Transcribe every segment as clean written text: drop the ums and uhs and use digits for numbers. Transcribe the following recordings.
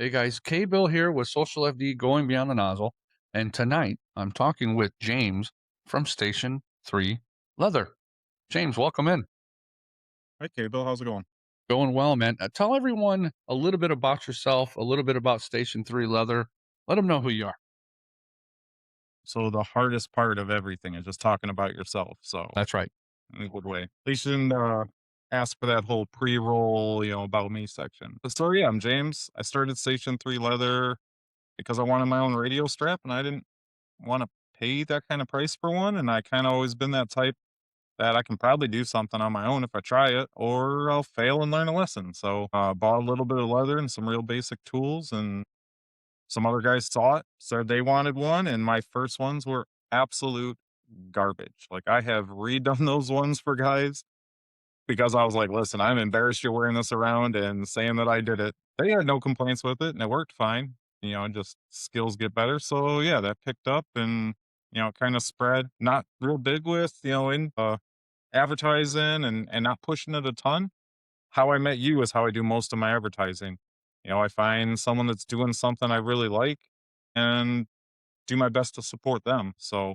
Hey guys, K Bill here with Social FD Going Beyond the Nozzle. And tonight I'm talking with James from Station 3 Leather. James, welcome in. Hi, Bill. How's it going? Going well, man. Tell everyone a little bit about yourself, a little bit about Station 3 Leather. Let them know who you are. So the hardest part of everything is just talking about yourself. So That's right. in a good way. At least you didn't ask for that whole pre-roll, about me section. But so yeah, I'm James. I started Station 3 Leather because I wanted my own radio strap, and I didn't want to pay that kind of price for one. And I kind of always been that type that I can probably do something on my own if I try it, or I'll fail and learn a lesson. So bought a little bit of leather and some real basic tools, and some other guys saw it, said they wanted one, and my first ones were absolute garbage. Like, I have redone those ones for guys because I was like, "Listen, I'm embarrassed you're wearing this around and saying that I did it." They had no complaints with it, and it worked fine. Just skills get better. So, yeah, that picked up and, kinda spread. Not real big with, in, advertising and not pushing it a ton. How I met you is how I do most of my advertising. I find someone that's doing something I really like and do my best to support them. So,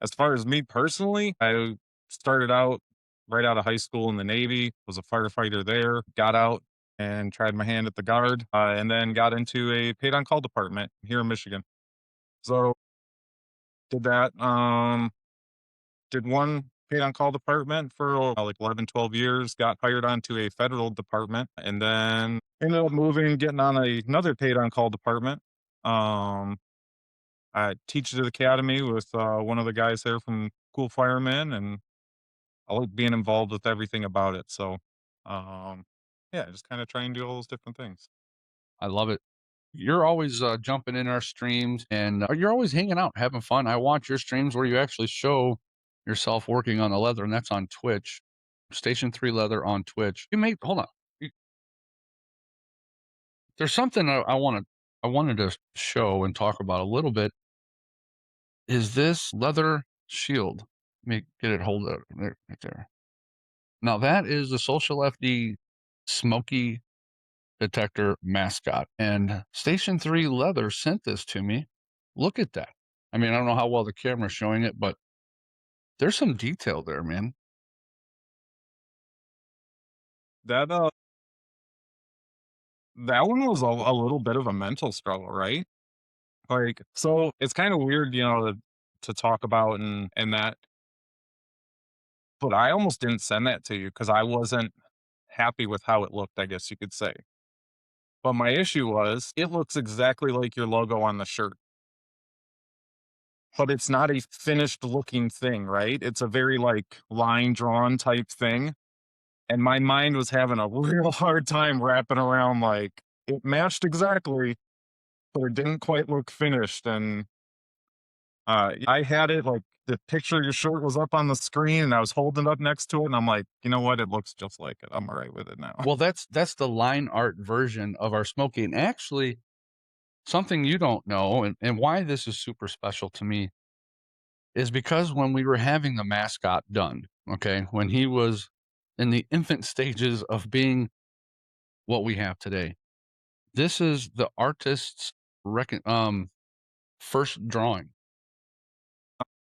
as far as me personally, I started out right out of high school in the Navy, was a firefighter there, got out and tried my hand at the guard, and then got into a paid on call department here in Michigan. So, did that. Did one paid on call department for like 11, 12 years, got hired onto a federal department, and then ended up moving, getting on another paid on call department. Um, I teach at the academy with one of the guys there from Cool Firemen, and I like being involved with everything about it. So, um, yeah, just kind of try and do all those different things. I love it. You're always jumping in our streams and you're always hanging out, having fun. I watch your streams where you actually show yourself working on the leather, and that's on Twitch. Station 3 Leather on Twitch. Hold on. There's something I wanted to show and talk about a little bit. Is this leather shield? Let me get it hold up there, right there. Now that is the Social FD smoky detector mascot, and Station 3 Leather sent this to me. Look at that. I mean, I don't know how well the camera's showing it, but there's some detail there, man. That that one was a little bit of a mental struggle, right? Like, so it's kind of weird, to talk about and that, but I almost didn't send that to you because I wasn't happy with how it looked, I guess you could say. But my issue was it looks exactly like your logo on the shirt, but it's not a finished looking thing, right? It's a very like line drawn type thing. And my mind was having a real hard time wrapping around like it matched exactly, but it didn't quite look finished. And I had it like the picture of your shirt was up on the screen and I was holding it up next to it. And I'm like, you know what? It looks just like it. I'm all right with it now. Well, that's the line art version of our smoky. And actually, something you don't know, and why this is super special to me is because when we were having the mascot done, okay, when he was in the infant stages of being what we have today, this is the artist's first drawing,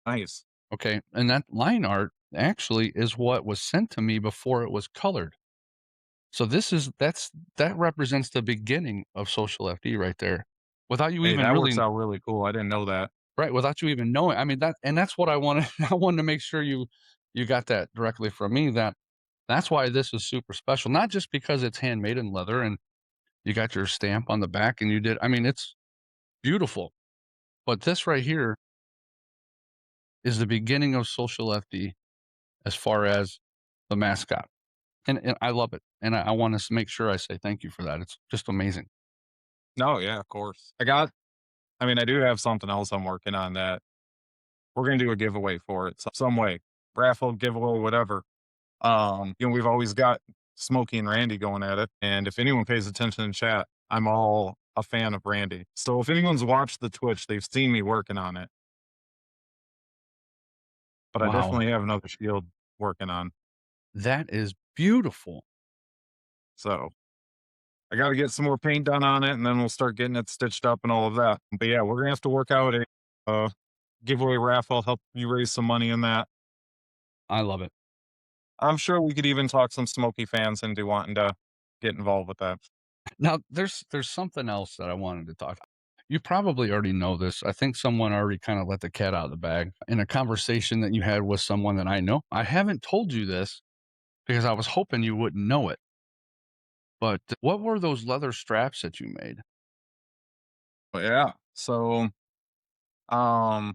Nice. okay? And that line art actually is what was sent to me before it was colored. So that represents the beginning of Social FD right there. Without you Hey, even that works really out really cool. I didn't know that. right, without you even knowing. I mean, that's what I wanted. I wanted to make sure you got that directly from me, that's why this is super special, not just because it's handmade in leather and you got your stamp on the back and you did. I mean, it's beautiful, but this right here is the beginning of Social FD as far as the mascot, and I love it, and I wanna make sure I say thank you for that. It's just amazing. No, yeah, of course. I mean, I do have something else I'm working on that we're going to do a giveaway for it some way, raffle, giveaway, whatever. We've always got Smokey and Randy going at it. And if anyone pays attention in chat, I'm all a fan of Randy. So if anyone's watched the Twitch, they've seen me working on it. But I Wow, definitely have another shield working on. that is beautiful. So I gotta get some more paint done on it, and then we'll start getting it stitched up and all of that. But yeah, we're gonna have to work out a giveaway raffle, help you raise some money in that. I love it. I'm sure we could even talk some Smokey fans into wanting to get involved with that. Now, there's something else that I wanted to talk. You probably already know this. I think someone already kind of let the cat out of the bag in a conversation that you had with someone that I know. I haven't told you this because I was hoping you wouldn't know it. But what were those leather straps that you made? But yeah, so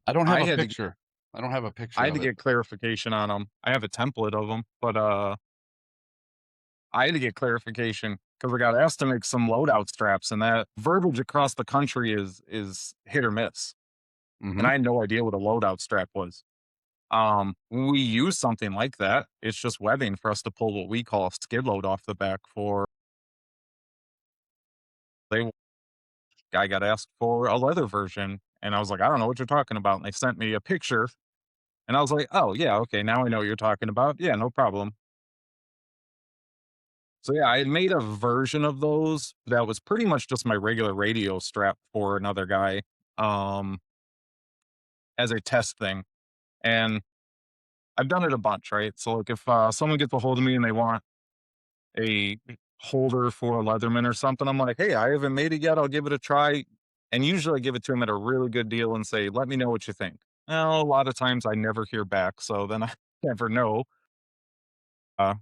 I don't have I a had to picture. I don't have a I picture had of to it. get clarification on them. I have a template of them, but I had to get clarification because I got asked to make some loadout straps, and that verbiage across the country is hit or miss. And Mhm. I had no idea what a loadout strap was. We use something like that. It's just webbing for us to pull what we call a skid load off the back for. They I got asked for a leather version, and I was like, I don't know what you're talking about. And they sent me a picture, and I was like, oh yeah, okay, now I know what you're talking about. Yeah, no problem. So yeah, I had made a version of those that was pretty much just my regular radio strap for another guy, um, as a test thing. And I've done it a bunch, right? So like if someone gets a hold of me and they want a holder for a Leatherman or something, I'm like, hey, I haven't made it yet. I'll give it a try. And usually I give it to them at a really good deal and say, let me know what you think. Well, a lot of times I never hear back. So then I never know uh,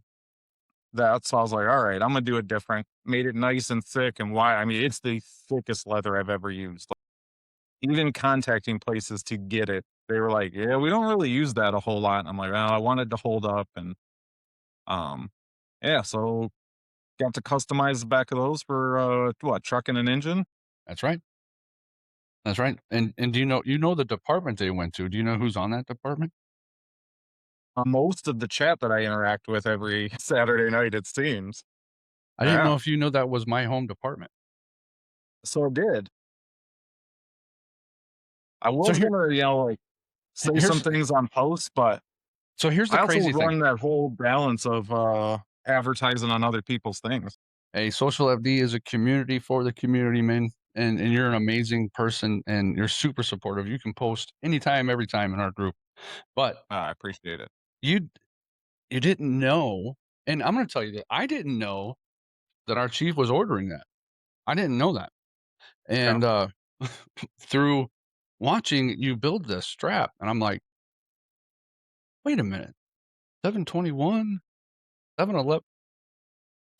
that. So I was like, all right, I'm going to do it different. Made it nice and thick. And why? I mean, it's the thickest leather I've ever used. Like, even contacting places to get it, they were like, yeah, we don't really use that a whole lot. And I'm like, well, I wanted to hold up. And um, yeah, so got to customize the back of those for, what, truck and an engine? That's right. That's right. And do you know the department they went to? Do you know who's on that department? Most of the chat that I interact with every Saturday night, it seems. I didn't know Yeah. if you know that was my home department. So it did. I So was here gonna, like, say some here's things on posts, but here's the I also crazy thing. run that whole balance of, advertising on other people's things. A social FD is a community for the community, man, and you're an amazing person, and you're super supportive. You can post anytime, every time in our group, but I appreciate it. you you didn't know, and I'm gonna tell you that I didn't know that our chief was ordering that. I didn't know that, Yeah. and, through watching you build this strap, and I'm like, "Wait a minute, 721, 711."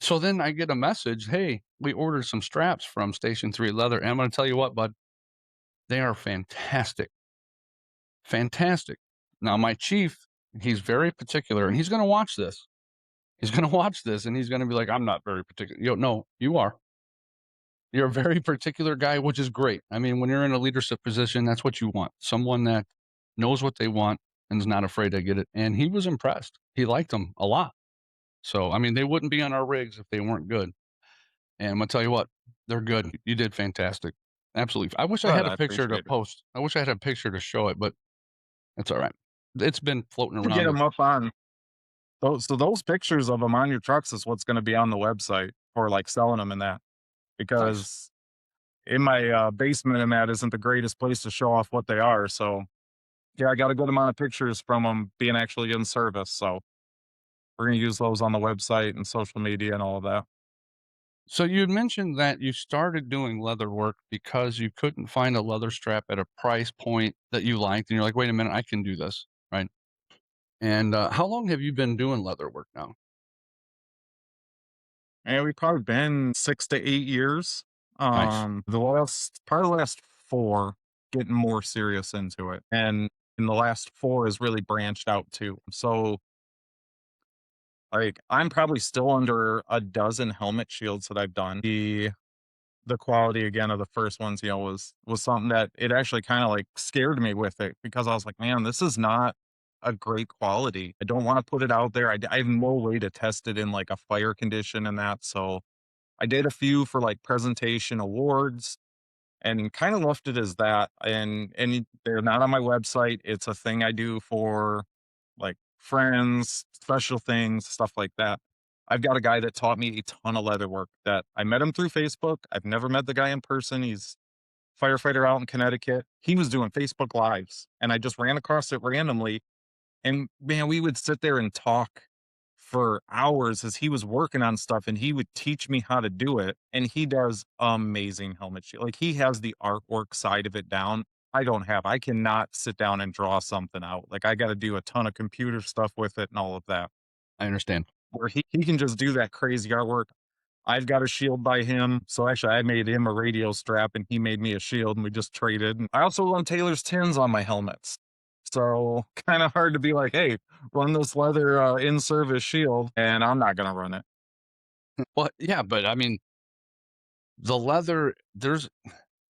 So then I get a message, "Hey, we ordered some straps from Station 3 Leather," and I'm gonna tell you what, bud, they are fantastic. Fantastic. Now, my chief, he's very particular, and he's gonna watch this. He's gonna watch this, and he's gonna be like, "I'm not very particular." No, you are. You're a very particular guy, which is great. I mean, when you're in a leadership position, that's what you want. Someone that knows what they want and is not afraid to get it. And he was impressed. He liked them a lot. So, I mean, they wouldn't be on our rigs if they weren't good. And I'm gonna tell you what, they're good. You did fantastic. Absolutely. I wish I But had a I picture to appreciate it. post. I wish I had a picture to show it, but it's all right. It's been floating To get around with. them up on those pictures of them on your trucks is what's gonna be on the website for, like, selling them and that, Nice. because in my, basement and that isn't the greatest place to show off what they are, so yeah, I got a good amount of pictures from them being actually in service, so we're gonna use those on the website and social media and all of that. So you had mentioned that you started doing leather work because you couldn't find a leather strap at a price point that you liked, and you're like, "Wait a minute, I can do this," right? And, how long have you been doing leather work now? And we've probably been 6 to 8 years. Nice. The last probably the last 4 getting more serious into it, and in the last 4 is really branched out too. So, like, I'm probably still under a dozen helmet shields that I've done. The quality again of the first ones, was something that it actually kinda, like, scared me with it because I was like, "Man, this is not a great quality. I don't wanna put it out there." I have no way to test it in, like, a fire condition and that, so I did a few for, like, presentation awards and kinda left it as that, and they're not on my website. It's a thing I do for, like, friends, special things, stuff like that. I've got a guy that taught me a ton of leather work that I met him through Facebook. I've never met the guy in person. He's firefighter out in Connecticut. He was doing Facebook Lives, and I just ran across it randomly. And man, we would sit there and talk for hours as he was working on stuff, and he would teach me how to do it. And he does amazing helmet shield. Like he has the artwork side of it down. I cannot sit down and draw something out. Like I got to do a ton of computer stuff with it and all of that. I understand. Where he can just do that crazy artwork. I've got a shield by him. So actually, I made him a radio strap and he made me a shield and we just traded. And I also run Taylor's tins on my helmets. So kind of hard to be like, hey, run this leather in service shield. And I'm not going to run it. Well, yeah, but I mean, the leather, there's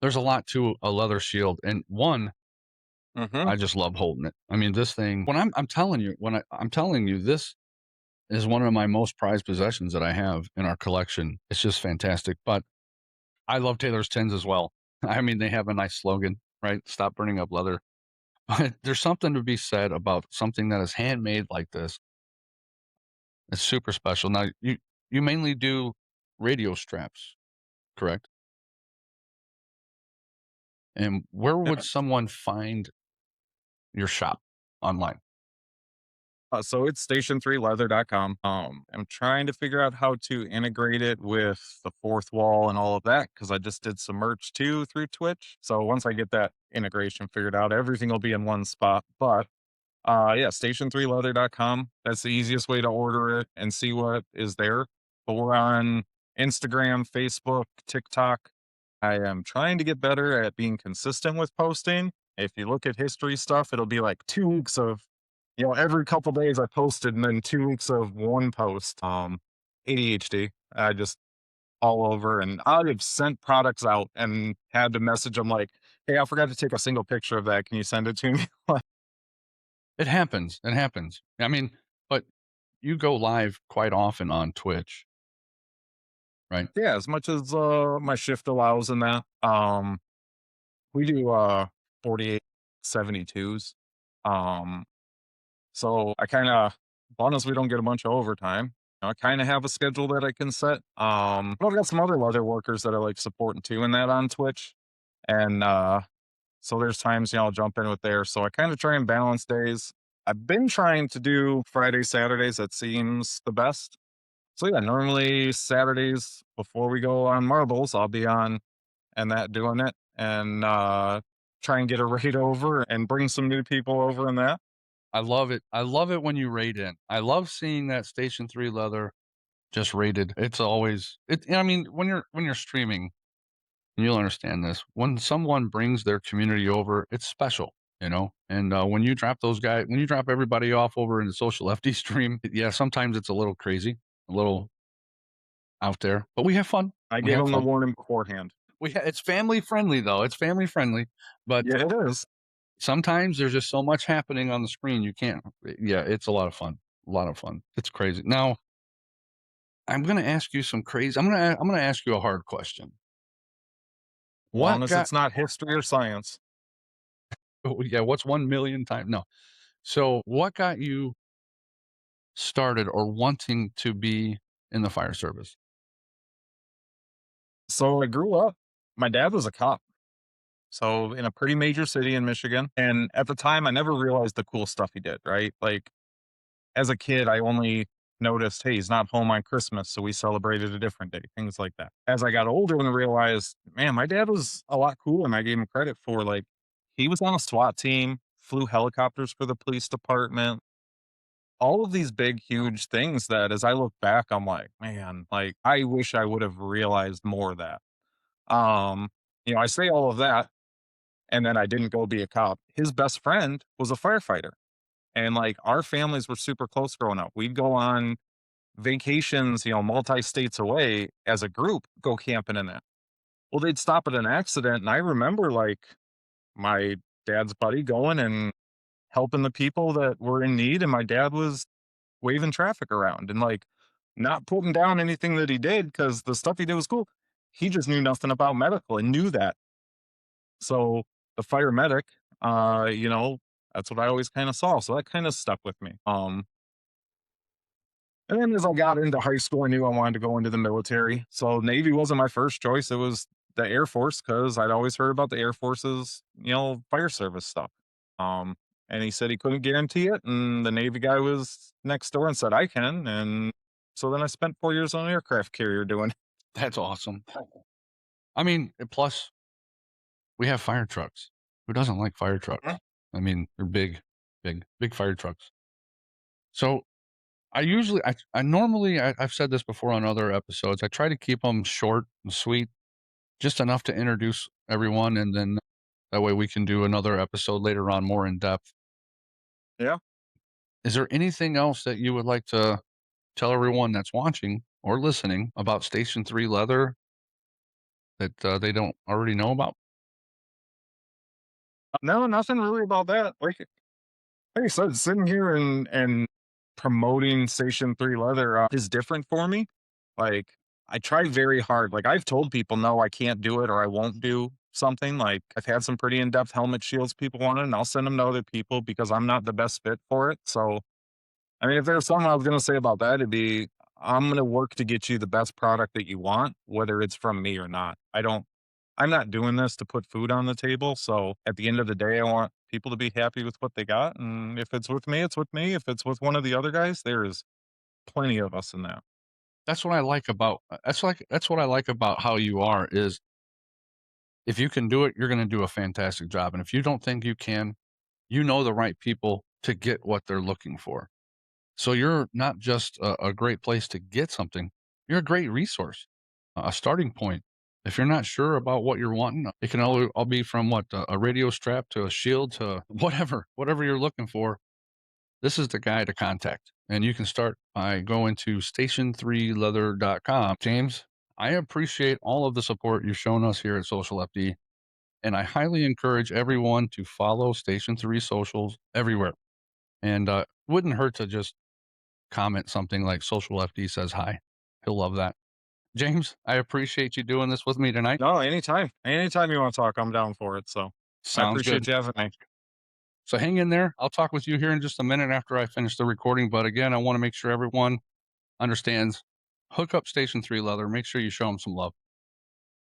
a lot to a leather shield. And one, Hmm. I just love holding it. I mean, this thing, when I'm telling you, I'm telling you, this is one of my most prized possessions that I have in our collection. It's just fantastic. But I love Taylor's tins as well. I mean, they have a nice slogan, right? Stop burning up leather. But there's something to be said about something that is handmade like this. It's super special. Now, you mainly do radio straps, correct? And where would someone find your shop online? So it's station3leather.com. I'm trying to figure out how to integrate it with the fourth wall and all of that because I just did some merch too through Twitch. So once I get that integration figured out, everything will be in one spot. But yeah, station3leather.com. That's the easiest way to order it and see what is there. But we're on Instagram, Facebook, TikTok. I am trying to get better at being consistent with posting. If you look at history stuff, it'll be like 2 weeks of, every couple days I posted and then 2 weeks of one post. ADHD. I just all over and I've sent products out and had to message them like, hey, I forgot to take a single picture of that. Can you send it to me? It happens. It happens. I mean, but you go live quite often on Twitch, right? Yeah, as much as my shift allows in that. We do 48 72s. Um so I kind of bonus we don't get a bunch of overtime. I kind of have a schedule that I can set. But I've got some other leather workers that I like supporting too in that on Twitch. And so there's times I'll jump in with there. So I kind of try and balance days. I've been trying to do Friday, Saturdays. That seems the best. So yeah, normally Saturdays before we go on marbles, I'll be on and that doing it and try and get a raid over and bring some new people over in that. I love it. I love it when you raid in. I love seeing that Station 3 leather just rated. It's always I mean, when you're streaming, and you'll understand this. When someone brings their community over, it's special, you know? And when you drop everybody off over in the social FD stream, yeah, sometimes it's a little crazy, a little out there, but we have fun. I We gave have them the fun. warning beforehand. It's family friendly though. It's family friendly, but Yeah, it is. sometimes there's just so much happening on the screen you can't. Yeah, it's a lot of fun. A lot of fun. It's crazy. Now, I'm going to ask you some crazy. I'm going to ask you a hard question. Long What as got it's not history or science. oh, yeah, what's 1 million times? No. So, what got you started or wanting to be in the fire service? So I grew up, my dad was a cop. So in a pretty major city in Michigan. And at the time, I never realized the cool stuff he did, right? Like as a kid, I only noticed, hey, he's not home on Christmas. So we celebrated a different day, things like that. As I got older and realized, man, my dad was a lot cooler and I gave him credit for like, he was on a SWAT team, flew helicopters for the police department, all of these big, huge things that as I look back, I'm like, man, like I wish I would have realized more of that. Um, I say all of that and then I didn't go be a cop. His best friend was a firefighter. And like our families were super close growing up. We'd go on vacations, multi states away as a group, go camping in that. Well, they'd stop at an accident. And I remember like my dad's buddy going and helping the people that were in need. And my dad was waving traffic around and like not putting down anything that he did because the stuff he did was cool. He just knew nothing about medical and knew that. So the fire medic, that's what I always kind of saw. So that kind of stuck with me. And then as I got into high school, I knew I wanted to go into the military. So Navy wasn't my first choice. It was the Air Force because I'd always heard about the Air Force's, fire service stuff. Um, and he said he couldn't guarantee it. And the Navy guy was next door and said, I can. And so then I spent 4 years on an aircraft carrier doing it. That's awesome. I mean, plus we have fire trucks. Who doesn't like fire trucks? I mean, they're big, big, big fire trucks. So I normally, I've said this before on other episodes. I try to keep them short and sweet, just enough to introduce everyone, and then that way we can do another episode later on more in depth. Yeah. Is there anything else that you would like to tell everyone that's watching or listening about Station 3 Leather that they don't already know about? No, nothing really about that. Like I said, sitting here and promoting Station 3 Leather is different for me. Like, I try very hard. Like, I've told people, no, I can't do it or I won't do something. Like, I've had some pretty in-depth helmet shields people wanted, and I'll send them to other people because I'm not the best fit for it. So, I mean, if there's something I was gonna say about that, it'd be I'm gonna work to get you the best product that you want, whether it's from me or not. I'm not doing this to put food on the table. So at the end of the day, I want people to be happy with what they got. And if it's with me, it's with me. If it's with one of the other guys, there is plenty of us in that. That's what I like about that's what I like about how you are is if you can do it, you're going to do a fantastic job. And if you don't think you can, you know the right people to get what they're looking for. So you're not just a great place to get something, you're a great resource, a starting point. If you're not sure about what you're wanting, it can all be from what a radio strap to a shield to whatever you're looking for. This is the guy to contact. And you can start by going to station3leather.com. James, I appreciate all of the support you've shown us here at Social FD, and I highly encourage everyone to follow Station 3 socials everywhere. And wouldn't hurt to just comment something like Social FD says hi. He'll love that. James, I appreciate you doing this with me tonight. No, anytime. Anytime you want to talk, I'm down for it. So I Sounds good. appreciate you having me. So hang in there. I'll talk with you here in just a minute after I finish the recording. But again, I want to make sure everyone understands. Hook up Station 3 Leather. Make sure you show them some love.